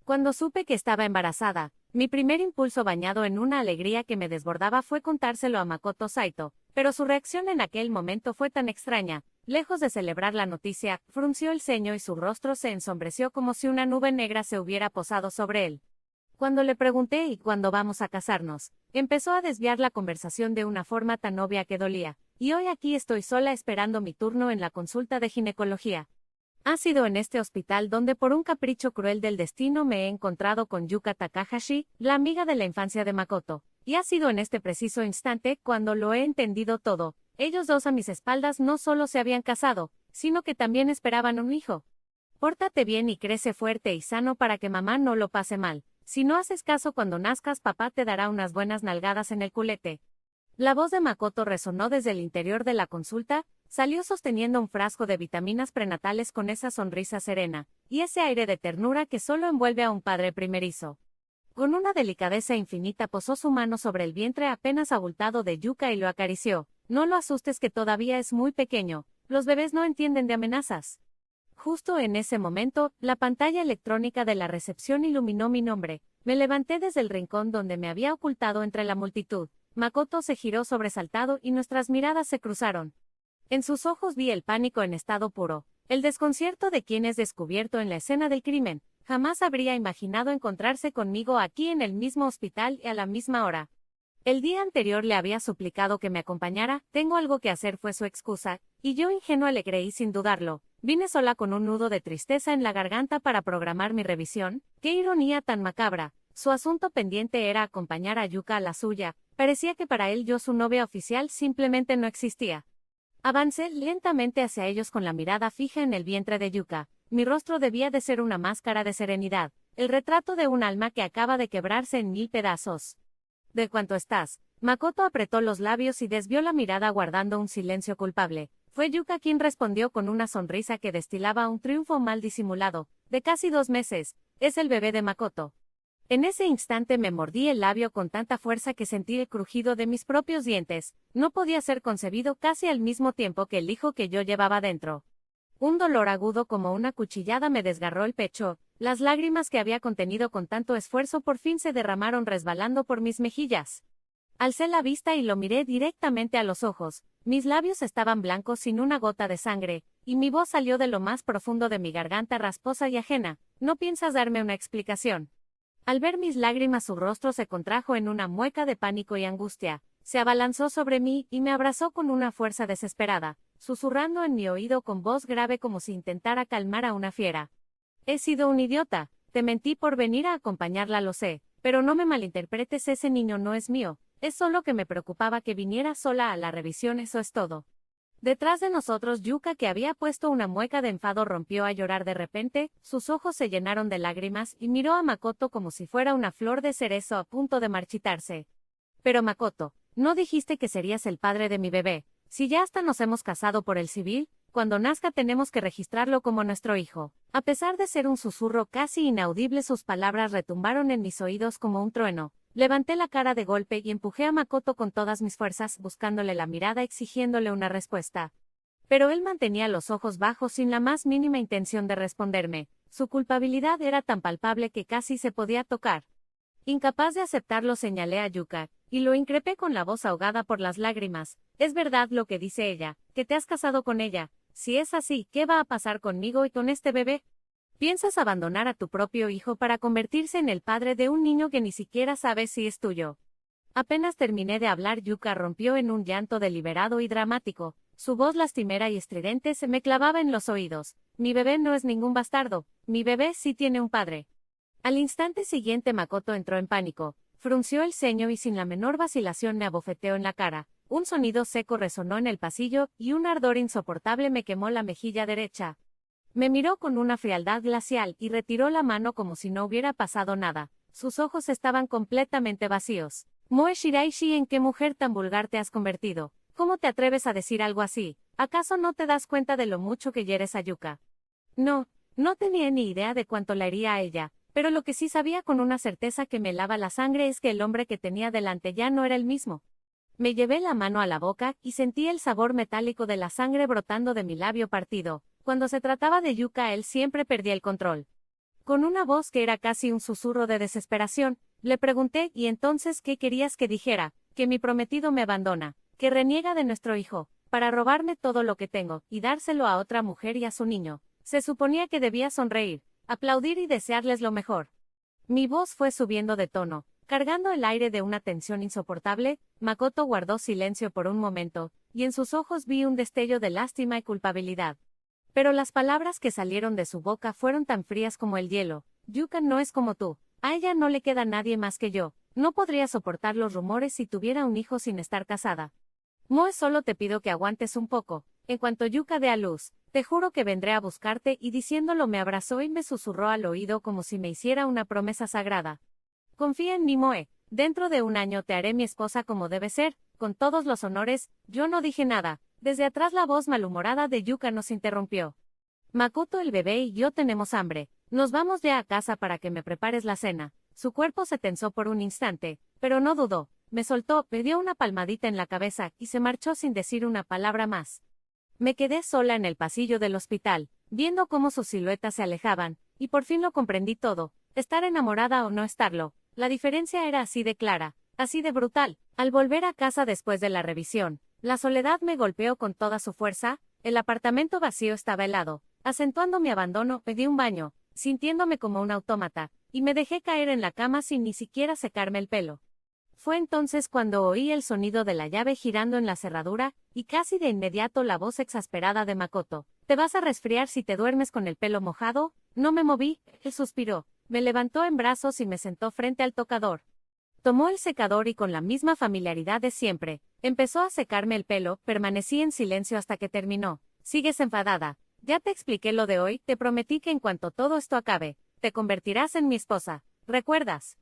Cuando supe que estaba embarazada, mi primer impulso bañado en una alegría que me desbordaba fue contárselo a Makoto Saito, pero su reacción en aquel momento fue tan extraña. Lejos de celebrar la noticia, frunció el ceño y su rostro se ensombreció como si una nube negra se hubiera posado sobre él. Cuando le pregunté ¿y cuándo vamos a casarnos?, empezó a desviar la conversación de una forma tan obvia que dolía, y hoy aquí estoy sola esperando mi turno en la consulta de ginecología. Ha sido en este hospital donde por un capricho cruel del destino me he encontrado con Yuka Takahashi, la amiga de la infancia de Makoto, y ha sido en este preciso instante cuando lo he entendido todo. Ellos dos a mis espaldas no solo se habían casado, sino que también esperaban un hijo. Pórtate bien y crece fuerte y sano para que mamá no lo pase mal. Si no haces caso cuando nazcas, papá te dará unas buenas nalgadas en el culete. La voz de Makoto resonó desde el interior de la consulta. Salió sosteniendo un frasco de vitaminas prenatales con esa sonrisa serena, y ese aire de ternura que solo envuelve a un padre primerizo. Con una delicadeza infinita posó su mano sobre el vientre apenas abultado de Yuka y lo acarició. No lo asustes que todavía es muy pequeño, los bebés no entienden de amenazas. Justo en ese momento, la pantalla electrónica de la recepción iluminó mi nombre. Me levanté desde el rincón donde me había ocultado entre la multitud. Makoto se giró sobresaltado y nuestras miradas se cruzaron. En sus ojos vi el pánico en estado puro, el desconcierto de quien es descubierto en la escena del crimen. Jamás habría imaginado encontrarse conmigo aquí en el mismo hospital y a la misma hora. El día anterior le había suplicado que me acompañara, tengo algo que hacer fue su excusa, y yo ingenua le creí sin dudarlo. Vine sola con un nudo de tristeza en la garganta para programar mi revisión. ¡Qué ironía tan macabra! Su asunto pendiente era acompañar a Yuka a la suya. Parecía que para él yo su novia oficial simplemente no existía. Avancé lentamente hacia ellos con la mirada fija en el vientre de Yuka. Mi rostro debía de ser una máscara de serenidad, el retrato de un alma que acaba de quebrarse en 1000 pedazos. ¿De cuánto estás? Makoto apretó los labios y desvió la mirada guardando un silencio culpable. Fue Yuka quien respondió con una sonrisa que destilaba un triunfo mal disimulado. De casi 2 meses, es el bebé de Makoto. En ese instante me mordí el labio con tanta fuerza que sentí el crujido de mis propios dientes. No podía ser concebido casi al mismo tiempo que el hijo que yo llevaba dentro. Un dolor agudo como una cuchillada me desgarró el pecho. Las lágrimas que había contenido con tanto esfuerzo por fin se derramaron resbalando por mis mejillas. Alcé la vista y lo miré directamente a los ojos. Mis labios estaban blancos sin una gota de sangre, y mi voz salió de lo más profundo de mi garganta rasposa y ajena. ¿No piensas darme una explicación? Al ver mis lágrimas su rostro se contrajo en una mueca de pánico y angustia. Se abalanzó sobre mí y me abrazó con una fuerza desesperada, susurrando en mi oído con voz grave como si intentara calmar a una fiera. He sido un idiota, te mentí por venir a acompañarla, lo sé, pero no me malinterpretes, ese niño no es mío, es solo que me preocupaba que viniera sola a la revisión, eso es todo. Detrás de nosotros Yuka, que había puesto una mueca de enfado, rompió a llorar de repente, sus ojos se llenaron de lágrimas y miró a Makoto como si fuera una flor de cerezo a punto de marchitarse. Pero Makoto, ¿no dijiste que serías el padre de mi bebé? Si ya hasta nos hemos casado por el civil, cuando nazca tenemos que registrarlo como nuestro hijo. A pesar de ser un susurro casi inaudible, sus palabras retumbaron en mis oídos como un trueno. Levanté la cara de golpe y empujé a Makoto con todas mis fuerzas, buscándole la mirada, exigiéndole una respuesta. Pero él mantenía los ojos bajos sin la más mínima intención de responderme. Su culpabilidad era tan palpable que casi se podía tocar. Incapaz de aceptarlo, señalé a Yuka, y lo increpé con la voz ahogada por las lágrimas. Es verdad lo que dice ella, que te has casado con ella. Si es así, ¿qué va a pasar conmigo y con este bebé? ¿Piensas abandonar a tu propio hijo para convertirse en el padre de un niño que ni siquiera sabes si es tuyo? Apenas terminé de hablar, Yuka rompió en un llanto deliberado y dramático. Su voz lastimera y estridente se me clavaba en los oídos. Mi bebé no es ningún bastardo, mi bebé sí tiene un padre. Al instante siguiente Makoto entró en pánico, frunció el ceño y sin la menor vacilación me abofeteó en la cara. Un sonido seco resonó en el pasillo y un ardor insoportable me quemó la mejilla derecha. Me miró con una frialdad glacial y retiró la mano como si no hubiera pasado nada. Sus ojos estaban completamente vacíos. Moe Shiraishi, ¿en qué mujer tan vulgar te has convertido? ¿Cómo te atreves a decir algo así? ¿Acaso no te das cuenta de lo mucho que hieres a Yuka? No tenía ni idea de cuánto la hería a ella, pero lo que sí sabía con una certeza que me helaba la sangre es que el hombre que tenía delante ya no era el mismo. Me llevé la mano a la boca y sentí el sabor metálico de la sangre brotando de mi labio partido. Cuando se trataba de Yuka, él siempre perdía el control. Con una voz que era casi un susurro de desesperación, le pregunté, ¿y entonces qué querías que dijera? Que mi prometido me abandona, que reniega de nuestro hijo, para robarme todo lo que tengo, y dárselo a otra mujer y a su niño. Se suponía que debía sonreír, aplaudir y desearles lo mejor. Mi voz fue subiendo de tono, cargando el aire de una tensión insoportable. Makoto guardó silencio por un momento, y en sus ojos vi un destello de lástima y culpabilidad. Pero las palabras que salieron de su boca fueron tan frías como el hielo. Yuka no es como tú. A ella no le queda nadie más que yo. No podría soportar los rumores si tuviera un hijo sin estar casada. Moe, solo te pido que aguantes un poco. En cuanto Yuka dé a luz, te juro que vendré a buscarte, y diciéndolo me abrazó y me susurró al oído como si me hiciera una promesa sagrada. Confía en mí, Moe. Dentro de un año te haré mi esposa como debe ser, con todos los honores. Yo no dije nada. Desde atrás la voz malhumorada de Yuka nos interrumpió. Makoto, el bebé y yo tenemos hambre. Nos vamos ya a casa para que me prepares la cena. Su cuerpo se tensó por un instante, pero no dudó. Me soltó, me dio una palmadita en la cabeza, y se marchó sin decir una palabra más. Me quedé sola en el pasillo del hospital, viendo cómo sus siluetas se alejaban, y por fin lo comprendí todo. Estar enamorada o no estarlo, la diferencia era así de clara, así de brutal. Al volver a casa después de la revisión, la soledad me golpeó con toda su fuerza. El apartamento vacío estaba helado, acentuando mi abandono. Pedí un baño, sintiéndome como un autómata, y me dejé caer en la cama sin ni siquiera secarme el pelo. Fue entonces cuando oí el sonido de la llave girando en la cerradura, y casi de inmediato la voz exasperada de Makoto. ¿Te vas a resfriar si te duermes con el pelo mojado? No me moví. Él suspiró, me levantó en brazos y me sentó frente al tocador. Tomó el secador y con la misma familiaridad de siempre, empezó a secarme el pelo. Permanecí en silencio hasta que terminó. ¿Sigues enfadada? Ya te expliqué lo de hoy, te prometí que en cuanto todo esto acabe, te convertirás en mi esposa. ¿Recuerdas?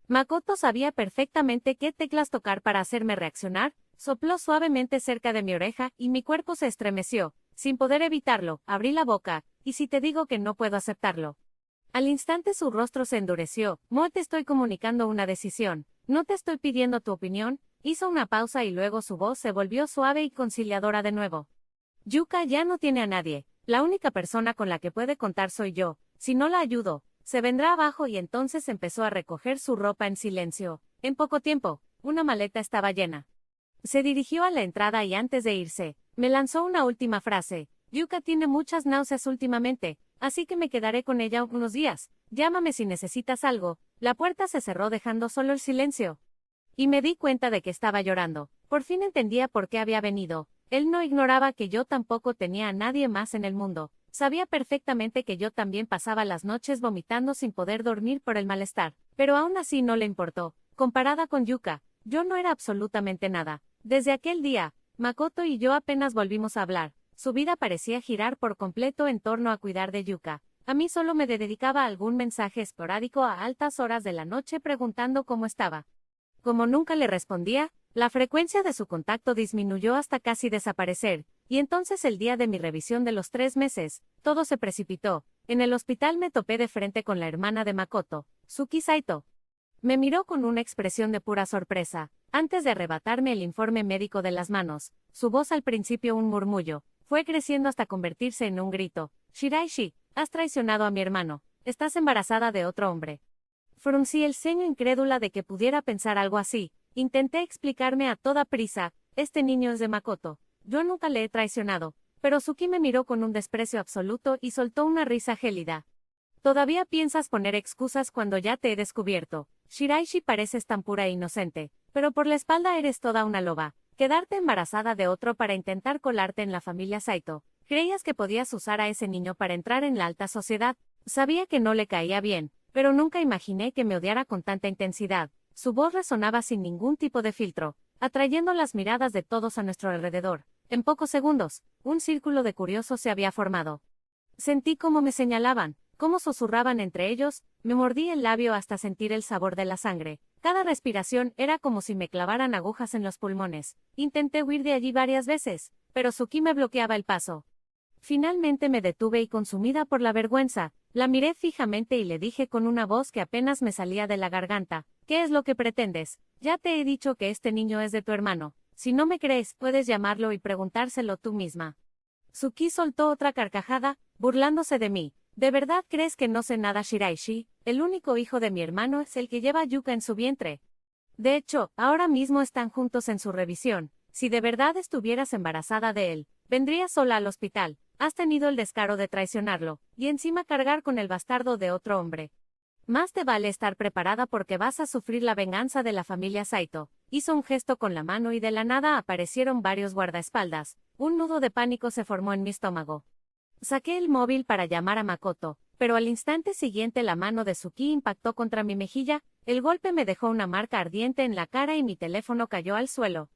Makoto sabía perfectamente qué teclas tocar para hacerme reaccionar. Sopló suavemente cerca de mi oreja, y mi cuerpo se estremeció. Sin poder evitarlo, abrí la boca. ¿Y si te digo que no puedo aceptarlo? Al instante su rostro se endureció. No te estoy comunicando una decisión. No te estoy pidiendo tu opinión. Hizo una pausa y luego su voz se volvió suave y conciliadora de nuevo. Yuka ya no tiene a nadie. La única persona con la que puede contar soy yo. Si no la ayudo, se vendrá abajo. Y entonces empezó a recoger su ropa en silencio. En poco tiempo, una maleta estaba llena. Se dirigió a la entrada y antes de irse, me lanzó una última frase. Yuka tiene muchas náuseas últimamente, así que me quedaré con ella unos días. Llámame si necesitas algo. La puerta se cerró dejando solo el silencio. Y me di cuenta de que estaba llorando. Por fin entendía por qué había venido. Él no ignoraba que yo tampoco tenía a nadie más en el mundo. Sabía perfectamente que yo también pasaba las noches vomitando sin poder dormir por el malestar. Pero aún así no le importó. Comparada con Yuka, yo no era absolutamente nada. Desde aquel día, Makoto y yo apenas volvimos a hablar. Su vida parecía girar por completo en torno a cuidar de Yuka. A mí solo me dedicaba algún mensaje esporádico a altas horas de la noche preguntando cómo estaba. Como nunca le respondía, la frecuencia de su contacto disminuyó hasta casi desaparecer, y entonces el día de mi revisión de los 3 meses, todo se precipitó. En el hospital me topé de frente con la hermana de Makoto, Suki Saito. Me miró con una expresión de pura sorpresa, antes de arrebatarme el informe médico de las manos. Su voz, al principio un murmullo, fue creciendo hasta convertirse en un grito. Shiraishi, has traicionado a mi hermano. Estás embarazada de otro hombre. Fruncí el ceño incrédula de que pudiera pensar algo así. Intenté explicarme a toda prisa. Este niño es de Makoto. Yo nunca le he traicionado. Pero Suki me miró con un desprecio absoluto y soltó una risa gélida. Todavía piensas poner excusas cuando ya te he descubierto. Shiraishi, pareces tan pura e inocente, pero por la espalda eres toda una loba. Quedarte embarazada de otro para intentar colarte en la familia Saito. ¿Creías que podías usar a ese niño para entrar en la alta sociedad? Sabía que no le caía bien, pero nunca imaginé que me odiara con tanta intensidad. Su voz resonaba sin ningún tipo de filtro, atrayendo las miradas de todos a nuestro alrededor. En pocos segundos, un círculo de curiosos se había formado. Sentí cómo me señalaban, cómo susurraban entre ellos. Me mordí el labio hasta sentir el sabor de la sangre. Cada respiración era como si me clavaran agujas en los pulmones. Intenté huir de allí varias veces, pero Suki me bloqueaba el paso. Finalmente me detuve y, consumida por la vergüenza, la miré fijamente y le dije con una voz que apenas me salía de la garganta: ¿qué es lo que pretendes? Ya te he dicho que este niño es de tu hermano. Si no me crees, puedes llamarlo y preguntárselo tú misma. Suki soltó otra carcajada, burlándose de mí. ¿De verdad crees que no sé nada, Shiraishi? El único hijo de mi hermano es el que lleva a Yuka en su vientre. De hecho, ahora mismo están juntos en su revisión. Si de verdad estuvieras embarazada de él, vendrías sola al hospital. Has tenido el descaro de traicionarlo, y encima cargar con el bastardo de otro hombre. Más te vale estar preparada porque vas a sufrir la venganza de la familia Saito. Hizo un gesto con la mano y de la nada aparecieron varios guardaespaldas. Un nudo de pánico se formó en mi estómago. Saqué el móvil para llamar a Makoto, pero al instante siguiente la mano de Suki impactó contra mi mejilla, el golpe me dejó una marca ardiente en la cara y mi teléfono cayó al suelo.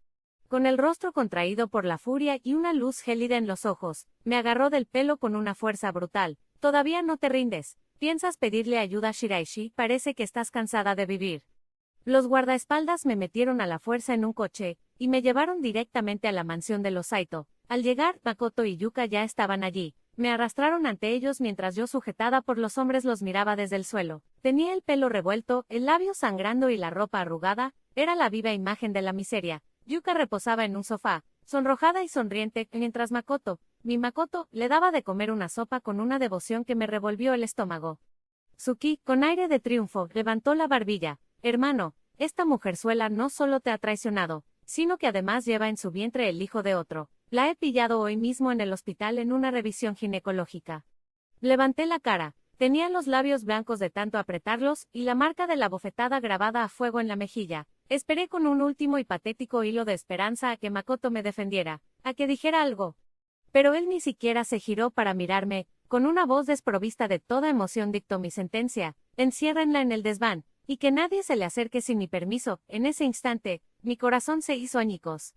Con el rostro contraído por la furia y una luz gélida en los ojos, me agarró del pelo con una fuerza brutal. ¿Todavía no te rindes? ¿Piensas pedirle ayuda a Shiraishi? Parece que estás cansada de vivir. Los guardaespaldas me metieron a la fuerza en un coche, y me llevaron directamente a la mansión de los Saito. Al llegar, Makoto y Yuka ya estaban allí. Me arrastraron ante ellos mientras yo sujetada por los hombres los miraba desde el suelo. Tenía el pelo revuelto, el labio sangrando y la ropa arrugada, era la viva imagen de la miseria. Yuka reposaba en un sofá, sonrojada y sonriente, mientras mi Makoto, le daba de comer una sopa con una devoción que me revolvió el estómago. Suki, con aire de triunfo, levantó la barbilla. Hermano, esta mujerzuela no solo te ha traicionado, sino que además lleva en su vientre el hijo de otro. La he pillado hoy mismo en el hospital en una revisión ginecológica. Levanté la cara. Tenía los labios blancos de tanto apretarlos, y la marca de la bofetada grabada a fuego en la mejilla. Esperé con un último y patético hilo de esperanza a que Makoto me defendiera, a que dijera algo. Pero él ni siquiera se giró para mirarme, con una voz desprovista de toda emoción dictó mi sentencia: enciérrenla en el desván, y que nadie se le acerque sin mi permiso. En ese instante, mi corazón se hizo añicos.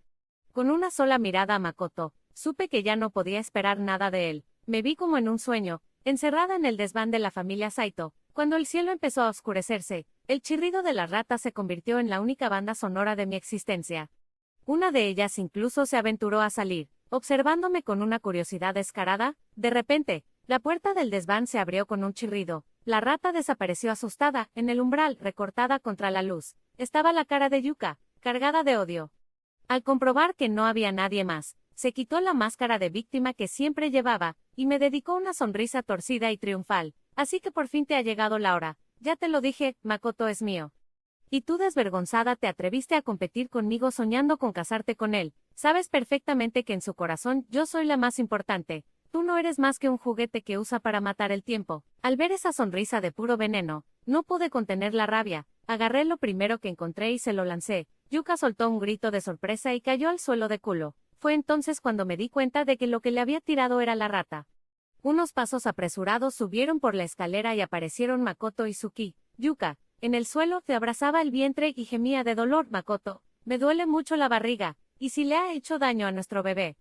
Con una sola mirada a Makoto, supe que ya no podía esperar nada de él. Me vi como en un sueño, encerrada en el desván de la familia Saito. Cuando el cielo empezó a oscurecerse, el chirrido de las ratas se convirtió en la única banda sonora de mi existencia. Una de ellas incluso se aventuró a salir, observándome con una curiosidad descarada. De repente, la puerta del desván se abrió con un chirrido. La rata desapareció asustada. En el umbral, recortada contra la luz, estaba la cara de Yuka, cargada de odio. Al comprobar que no había nadie más, se quitó la máscara de víctima que siempre llevaba, y me dedicó una sonrisa torcida y triunfal. Así que por fin te ha llegado la hora. Ya te lo dije, Makoto es mío. Y tú, desvergonzada, te atreviste a competir conmigo soñando con casarte con él. Sabes perfectamente que en su corazón yo soy la más importante. Tú no eres más que un juguete que usa para matar el tiempo. Al ver esa sonrisa de puro veneno, no pude contener la rabia. Agarré lo primero que encontré y se lo lancé. Yuka soltó un grito de sorpresa y cayó al suelo de culo. Fue entonces cuando me di cuenta de que lo que le había tirado era la rata. Unos pasos apresurados subieron por la escalera y aparecieron Makoto y Suki. Yuka, en el suelo, te abrazaba el vientre y gemía de dolor. Makoto, me duele mucho la barriga. ¿Y si le ha hecho daño a nuestro bebé?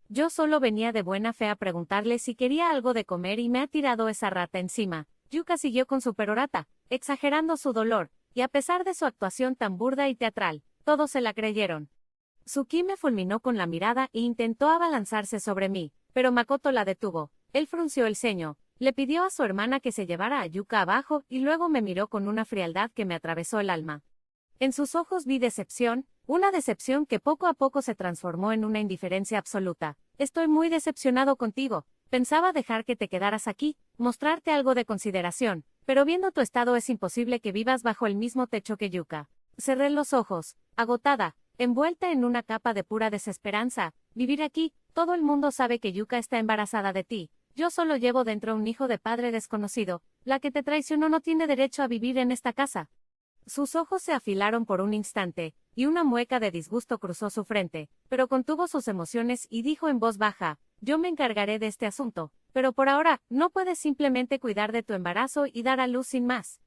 Yo solo venía de buena fe a preguntarle si quería algo de comer y me ha tirado esa rata encima. Yuka siguió con su perorata, exagerando su dolor, y a pesar de su actuación tan burda y teatral, todos se la creyeron. Suki me fulminó con la mirada e intentó abalanzarse sobre mí, pero Makoto la detuvo. Él frunció el ceño, le pidió a su hermana que se llevara a Yuka abajo y luego me miró con una frialdad que me atravesó el alma. En sus ojos vi decepción, una decepción que poco a poco se transformó en una indiferencia absoluta. Estoy muy decepcionado contigo. Pensaba dejar que te quedaras aquí, mostrarte algo de consideración, pero viendo tu estado es imposible que vivas bajo el mismo techo que Yuka. Cerré los ojos, agotada, envuelta en una capa de pura desesperanza. Vivir aquí, todo el mundo sabe que Yuka está embarazada de ti. Yo solo llevo dentro un hijo de padre desconocido. La que te traicionó no tiene derecho a vivir en esta casa. Sus ojos se afilaron por un instante, y una mueca de disgusto cruzó su frente, pero contuvo sus emociones y dijo en voz baja: yo me encargaré de este asunto, pero por ahora, no puedes simplemente cuidar de tu embarazo y dar a luz sin más.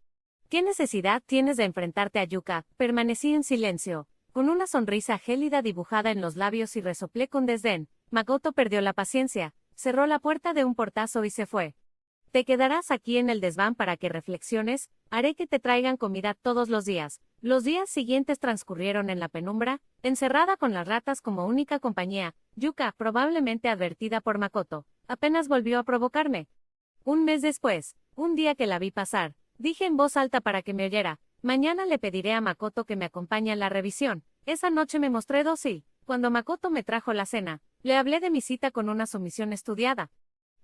¿Qué necesidad tienes de enfrentarte a Yuka? Permanecí en silencio, con una sonrisa gélida dibujada en los labios y resoplé con desdén. Makoto perdió la paciencia, cerró la puerta de un portazo y se fue. Te quedarás aquí en el desván para que reflexiones. Haré que te traigan comida todos los días. Los días siguientes transcurrieron en la penumbra, encerrada con las ratas como única compañía. Yuka, probablemente advertida por Makoto, apenas volvió a provocarme. Un mes después, un día que la vi pasar, dije en voz alta para que me oyera: mañana le pediré a Makoto que me acompañe en la revisión. Esa noche me mostré dócil. Cuando Makoto me trajo la cena, le hablé de mi cita con una sumisión estudiada.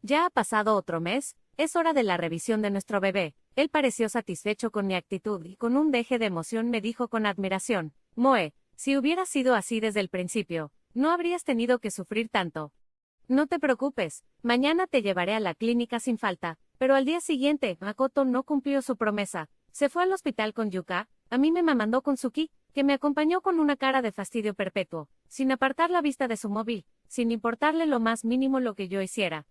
Ya ha pasado otro mes, es hora de la revisión de nuestro bebé. Él pareció satisfecho con mi actitud y con un deje de emoción me dijo con admiración, Moe, si hubieras sido así desde el principio, no habrías tenido que sufrir tanto. No te preocupes, mañana te llevaré a la clínica sin falta. Pero al día siguiente, Makoto no cumplió su promesa. Se fue al hospital con Yuka, a mí me mandó con Suki, que me acompañó con una cara de fastidio perpetuo, sin apartar la vista de su móvil, sin importarle lo más mínimo lo que yo hiciera.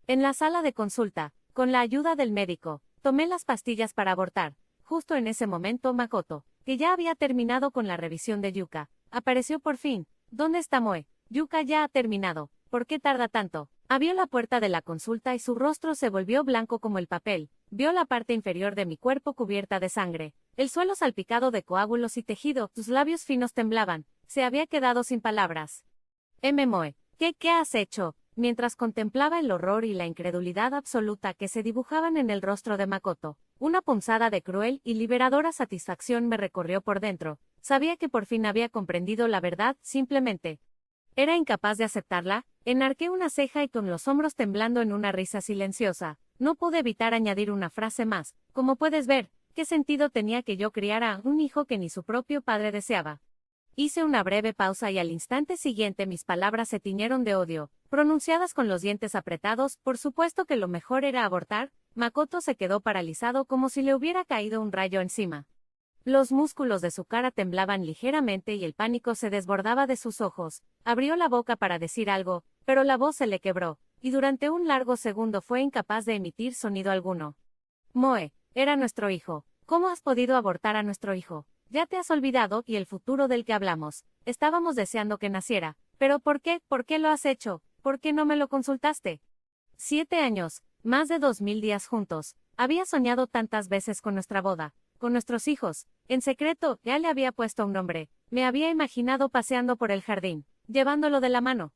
En la sala de consulta, con la ayuda del médico, tomé las pastillas para abortar. Justo en ese momento Makoto, que ya había terminado con la revisión de Yuka, apareció por fin. ¿Dónde está Moe? Yuka ya ha terminado. ¿Por qué tarda tanto? Abrió la puerta de la consulta y su rostro se volvió blanco como el papel. Vio la parte inferior de mi cuerpo cubierta de sangre, el suelo salpicado de coágulos y tejido, sus labios finos temblaban. Se había quedado sin palabras. Moe, ¿qué has hecho? Mientras contemplaba el horror y la incredulidad absoluta que se dibujaban en el rostro de Makoto, una punzada de cruel y liberadora satisfacción me recorrió por dentro. Sabía que por fin había comprendido la verdad, simplemente. Era incapaz de aceptarla, enarqué una ceja y con los hombros temblando en una risa silenciosa, no pude evitar añadir una frase más, como puedes ver, ¿qué sentido tenía que yo criara a un hijo que ni su propio padre deseaba? Hice una breve pausa y al instante siguiente mis palabras se tiñeron de odio, pronunciadas con los dientes apretados, por supuesto que lo mejor era abortar. Makoto se quedó paralizado como si le hubiera caído un rayo encima. Los músculos de su cara temblaban ligeramente y el pánico se desbordaba de sus ojos. Abrió la boca para decir algo, pero la voz se le quebró, y durante un largo segundo fue incapaz de emitir sonido alguno. Moe, era nuestro hijo. ¿Cómo has podido abortar a nuestro hijo? Ya te has olvidado y el futuro del que hablamos. Estábamos deseando que naciera. ¿Pero por qué? ¿Por qué lo has hecho? ¿Por qué no me lo consultaste? 7 años, más de 2000 días juntos. Había soñado tantas veces con nuestra boda. Con nuestros hijos. En secreto, ya le había puesto un nombre. Me había imaginado paseando por el jardín, llevándolo de la mano.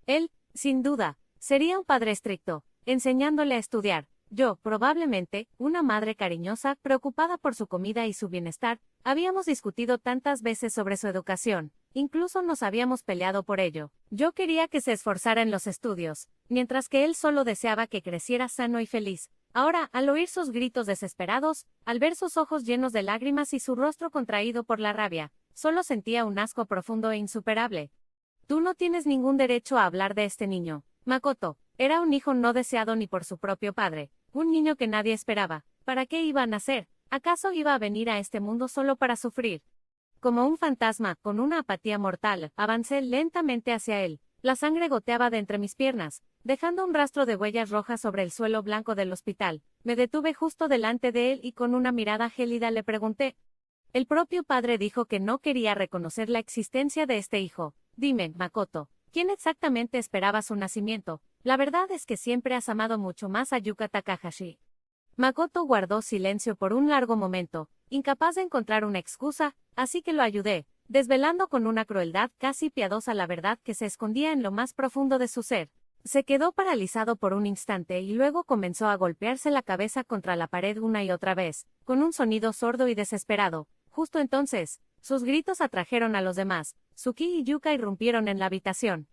Él, sin duda, sería un padre estricto, enseñándole a estudiar. Yo, probablemente, una madre cariñosa, preocupada por su comida y su bienestar. Habíamos discutido tantas veces sobre su educación, incluso nos habíamos peleado por ello. Yo quería que se esforzara en los estudios, mientras que él solo deseaba que creciera sano y feliz. Ahora, al oír sus gritos desesperados, al ver sus ojos llenos de lágrimas y su rostro contraído por la rabia, solo sentía un asco profundo e insuperable. Tú no tienes ningún derecho a hablar de este niño. Makoto, era un hijo no deseado ni por su propio padre, un niño que nadie esperaba. ¿Para qué iba a nacer? ¿Acaso iba a venir a este mundo solo para sufrir? Como un fantasma, con una apatía mortal, avancé lentamente hacia él. La sangre goteaba de entre mis piernas, dejando un rastro de huellas rojas sobre el suelo blanco del hospital. Me detuve justo delante de él y con una mirada gélida le pregunté. El propio padre dijo que no quería reconocer la existencia de este hijo. Dime, Makoto, ¿quién exactamente esperaba su nacimiento? La verdad es que siempre has amado mucho más a Yuka Takahashi. Makoto guardó silencio por un largo momento, incapaz de encontrar una excusa, así que lo ayudé, desvelando con una crueldad casi piadosa la verdad que se escondía en lo más profundo de su ser. Se quedó paralizado por un instante y luego comenzó a golpearse la cabeza contra la pared una y otra vez, con un sonido sordo y desesperado. Justo entonces, sus gritos atrajeron a los demás. Suki y Yuka irrumpieron en la habitación.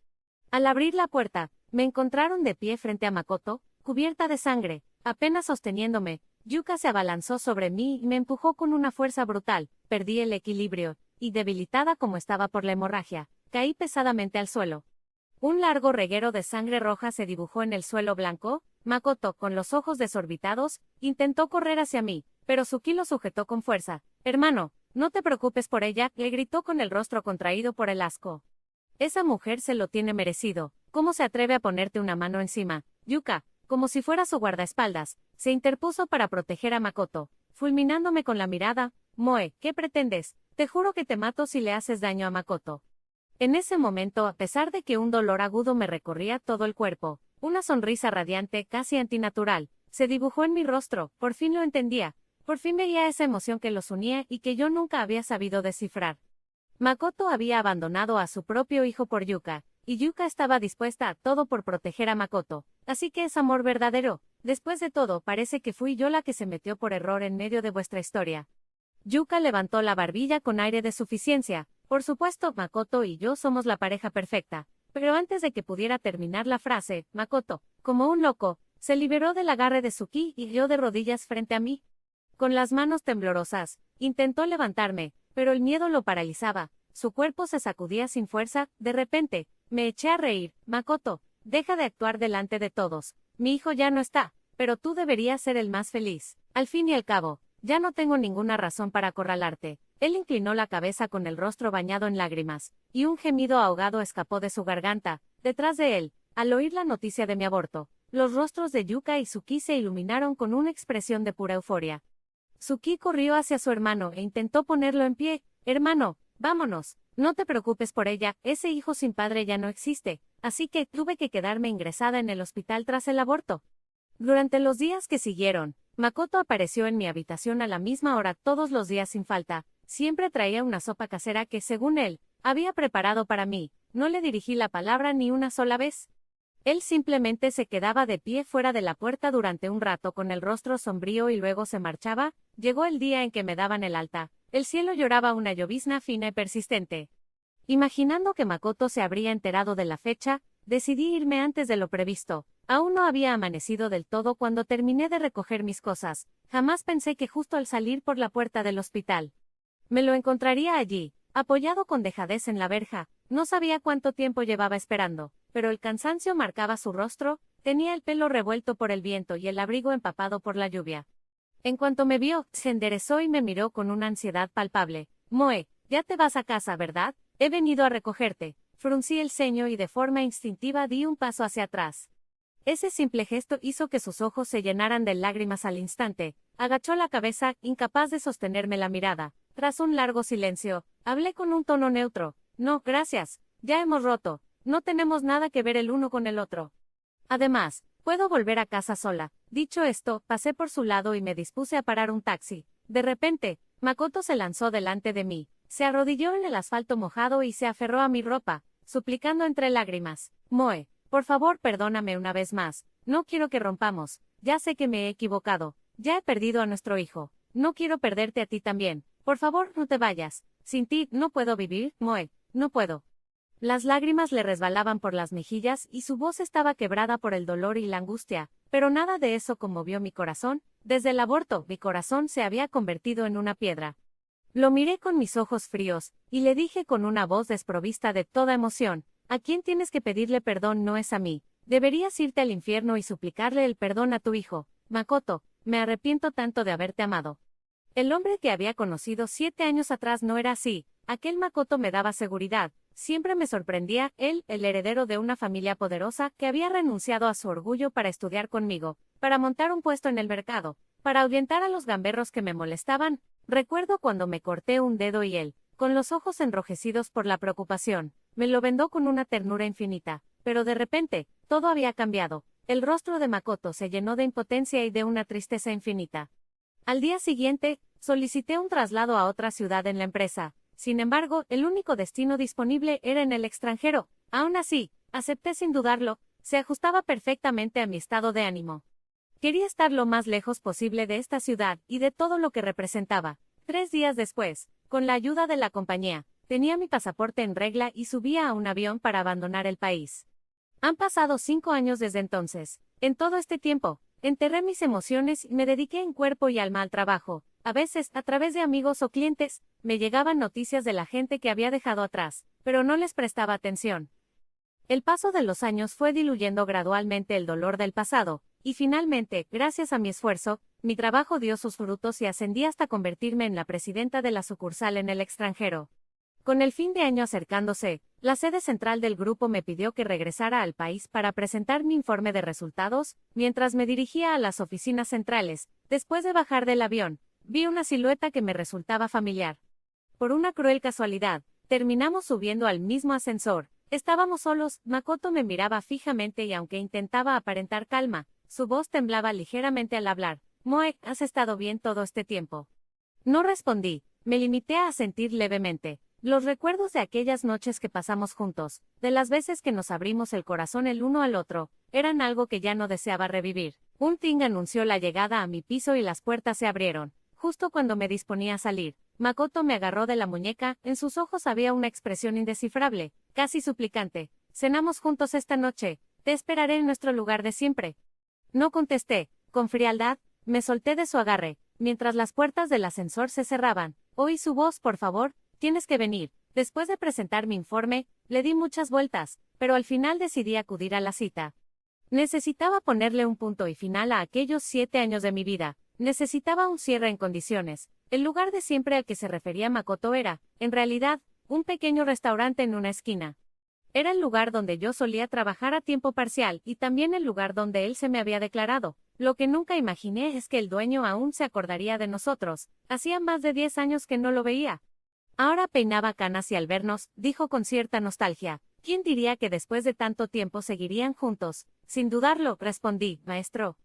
Al abrir la puerta, me encontraron de pie frente a Makoto, cubierta de sangre, apenas sosteniéndome. Yuka se abalanzó sobre mí y me empujó con una fuerza brutal. Perdí el equilibrio, y debilitada como estaba por la hemorragia, caí pesadamente al suelo. Un largo reguero de sangre roja se dibujó en el suelo blanco. Makoto, con los ojos desorbitados, intentó correr hacia mí, pero Suki lo sujetó con fuerza. Hermano, no te preocupes por ella, le gritó con el rostro contraído por el asco. Esa mujer se lo tiene merecido. ¿Cómo se atreve a ponerte una mano encima? Yuka, como si fuera su guardaespaldas, se interpuso para proteger a Makoto, fulminándome con la mirada. Moe, ¿qué pretendes? Te juro que te mato si le haces daño a Makoto. En ese momento, a pesar de que un dolor agudo me recorría todo el cuerpo, una sonrisa radiante, casi antinatural, se dibujó en mi rostro. Por fin lo entendía. Por fin veía esa emoción que los unía y que yo nunca había sabido descifrar. Makoto había abandonado a su propio hijo por Yuka, y Yuka estaba dispuesta a todo por proteger a Makoto. Así que es amor verdadero. Después de todo, parece que fui yo la que se metió por error en medio de vuestra historia. Yuka levantó la barbilla con aire de suficiencia. Por supuesto, Makoto y yo somos la pareja perfecta. Pero antes de que pudiera terminar la frase, Makoto, como un loco, Se liberó del agarre de Suki y dio de rodillas frente a mí. Con las manos temblorosas, intentó levantarme, pero el miedo lo paralizaba. Su cuerpo se sacudía sin fuerza. De repente, me eché a reír. Makoto, deja de actuar delante de todos. Mi hijo ya no está, pero tú deberías ser el más feliz. Al fin y al cabo, ya no tengo ninguna razón para acorralarte. Él inclinó la cabeza con el rostro bañado en lágrimas, y un gemido ahogado escapó de su garganta. Detrás de él, al oír la noticia de mi aborto, los rostros de Yuka y Suki se iluminaron con una expresión de pura euforia. Suki corrió hacia su hermano e intentó ponerlo en pie. Hermano, vámonos. No te preocupes por ella, ese hijo sin padre ya no existe, así que tuve que quedarme ingresada en el hospital tras el aborto. Durante los días que siguieron, Makoto apareció en mi habitación a la misma hora todos los días sin falta. Siempre traía una sopa casera que, según él, había preparado para mí. No le dirigí la palabra ni una sola vez. Él simplemente se quedaba de pie fuera de la puerta durante un rato con el rostro sombrío y luego se marchaba. Llegó el día en que me daban el alta. El cielo lloraba una llovizna fina y persistente. Imaginando que Makoto se habría enterado de la fecha, decidí irme antes de lo previsto. Aún no había amanecido del todo cuando terminé de recoger mis cosas. Jamás pensé que justo al salir por la puerta del hospital me lo encontraría allí, apoyado con dejadez en la verja. No sabía cuánto tiempo llevaba esperando, pero el cansancio marcaba su rostro. Tenía el pelo revuelto por el viento y el abrigo empapado por la lluvia. En cuanto me vio, se enderezó y me miró con una ansiedad palpable. Moe, ya te vas a casa, ¿verdad? He venido a recogerte. Fruncí el ceño y de forma instintiva di un paso hacia atrás. Ese simple gesto hizo que sus ojos se llenaran de lágrimas al instante. Agachó la cabeza, incapaz de sostenerme la mirada. Tras un largo silencio, hablé con un tono neutro. No, gracias. Ya hemos roto. No tenemos nada que ver el uno con el otro. Además, puedo volver a casa sola. Dicho esto, pasé por su lado y me dispuse a parar un taxi. De repente, Makoto se lanzó delante de mí. Se arrodilló en el asfalto mojado y se aferró a mi ropa, suplicando entre lágrimas. Moe, por favor, perdóname una vez más. No quiero que rompamos. Ya sé que me he equivocado. Ya he perdido a nuestro hijo. No quiero perderte a ti también. Por favor, no te vayas. Sin ti, no puedo vivir, Moe. No puedo. Las lágrimas le resbalaban por las mejillas y su voz estaba quebrada por el dolor y la angustia, pero nada de eso conmovió mi corazón. Desde el aborto, mi corazón se había convertido en una piedra. Lo miré con mis ojos fríos, y le dije con una voz desprovista de toda emoción, a quien tienes que pedirle perdón no es a mí. Deberías irte al infierno y suplicarle el perdón a tu hijo. Makoto, me arrepiento tanto de haberte amado. El hombre que había conocido 7 años atrás no era así. Aquel Makoto me daba seguridad. Siempre me sorprendía, él, el heredero de una familia poderosa, que había renunciado a su orgullo para estudiar conmigo, para montar un puesto en el mercado, para ahuyentar a los gamberros que me molestaban. Recuerdo cuando me corté un dedo y él, con los ojos enrojecidos por la preocupación, me lo vendó con una ternura infinita. Pero de repente, todo había cambiado. El rostro de Makoto se llenó de impotencia y de una tristeza infinita. Al día siguiente, solicité un traslado a otra ciudad en la empresa. Sin embargo, el único destino disponible era en el extranjero. Aún así, acepté sin dudarlo. Se ajustaba perfectamente a mi estado de ánimo. Quería estar lo más lejos posible de esta ciudad y de todo lo que representaba. 3 días después, con la ayuda de la compañía, tenía mi pasaporte en regla y subía a un avión para abandonar el país. Han pasado 5 años desde entonces. En todo este tiempo, enterré mis emociones y me dediqué en cuerpo y alma al trabajo. A veces, a través de amigos o clientes, me llegaban noticias de la gente que había dejado atrás, pero no les prestaba atención. El paso de los años fue diluyendo gradualmente el dolor del pasado, y finalmente, gracias a mi esfuerzo, mi trabajo dio sus frutos y ascendí hasta convertirme en la presidenta de la sucursal en el extranjero. Con el fin de año acercándose, la sede central del grupo me pidió que regresara al país para presentar mi informe de resultados. Mientras me dirigía a las oficinas centrales, después de bajar del avión, vi una silueta que me resultaba familiar. Por una cruel casualidad, terminamos subiendo al mismo ascensor. Estábamos solos. Makoto me miraba fijamente y aunque intentaba aparentar calma, su voz temblaba ligeramente al hablar. Moe, ¿has estado bien todo este tiempo? No respondí, me limité a asentir levemente. Los recuerdos de aquellas noches que pasamos juntos, de las veces que nos abrimos el corazón el uno al otro, eran algo que ya no deseaba revivir. Un ting anunció la llegada a mi piso y las puertas se abrieron. Justo cuando me disponía a salir, Makoto me agarró de la muñeca. En sus ojos había una expresión indescifrable, casi suplicante. Cenamos juntos esta noche. Te esperaré en nuestro lugar de siempre. No contesté. Con frialdad, me solté de su agarre. Mientras las puertas del ascensor se cerraban, oí su voz: por favor, tienes que venir. Después de presentar mi informe, le di muchas vueltas, pero al final decidí acudir a la cita. Necesitaba ponerle un punto y final a aquellos 7 años de mi vida. Necesitaba un cierre en condiciones. El lugar de siempre al que se refería Makoto era, en realidad, un pequeño restaurante en una esquina. Era el lugar donde yo solía trabajar a tiempo parcial y también el lugar donde él se me había declarado. Lo que nunca imaginé es que el dueño aún se acordaría de nosotros. Hacía más de 10 años que no lo veía. Ahora peinaba canas y al vernos, dijo con cierta nostalgia: ¿quién diría que después de tanto tiempo seguirían juntos? Sin dudarlo, respondí: maestro.